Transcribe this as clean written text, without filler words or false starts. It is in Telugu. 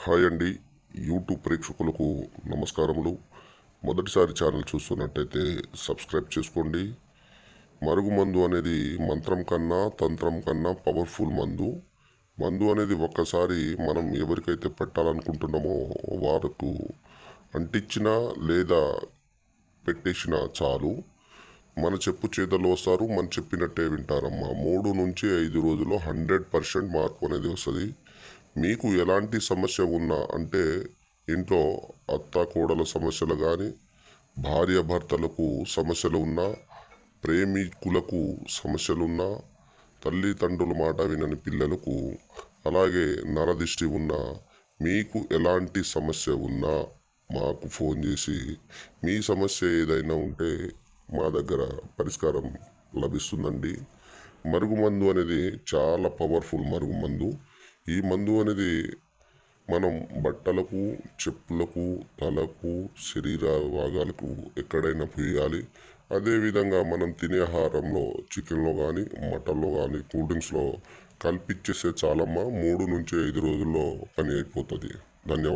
హాయ్ అండి. యూట్యూబ్ ప్రేక్షకులకు నమస్కారములు. మొదటిసారి ఛానల్ చూస్తున్నట్టయితే సబ్స్క్రైబ్ చేసుకోండి. మరుగుమందు అనేది మంత్రం కన్నా తంత్రం కన్నా పవర్ఫుల్ మందు. మందు అనేది ఒక్కసారి మనం ఎవరికైతే పెట్టాలనుకుంటున్నామో వారికి అంటించినా లేదా పెట్టేసినా చాలు, మన చెప్పు చేతల్లో వస్తారు, మన చెప్పినట్టే వింటారమ్మా. 3 నుంచి 5 రోజుల్లో 100% మార్పు అనేది వస్తుంది. మీకు ఎలాంటి సమస్య ఉన్నా, అంటే ఇంట్లో అత్త కోడల సమస్యలు కానీ, భార్యాభర్తలకు సమస్యలు ఉన్నా, ప్రేమికులకు సమస్యలున్నా, తల్లిదండ్రుల మాట వినని పిల్లలకు, అలాగే నరదిష్టి ఉన్నా, మీకు ఎలాంటి సమస్య ఉన్నా మాకు ఫోన్ చేసి మీ సమస్య ఏదైనా ఉంటే మా దగ్గర పరిష్కారం లభిస్తుందండి. మరుగుమందు అనేది చాలా పవర్ఫుల్ మరుగుమందు. ఈ మందు అనేది మనం బట్టలకు, చెప్పులకు, తలకు, శరీర భాగాలకు ఎక్కడైనా పూయాలి. అదేవిధంగా మనం తినే ఆహారంలో చికెన్లో కానీ, మటన్లో కానీ, కూల్ డ్రింక్స్లో కలిపిచ్చేస్తే చాలమ్మా, 3 నుంచి 5 రోజుల్లో పని అయిపోతుంది. ధన్యవాదాలు.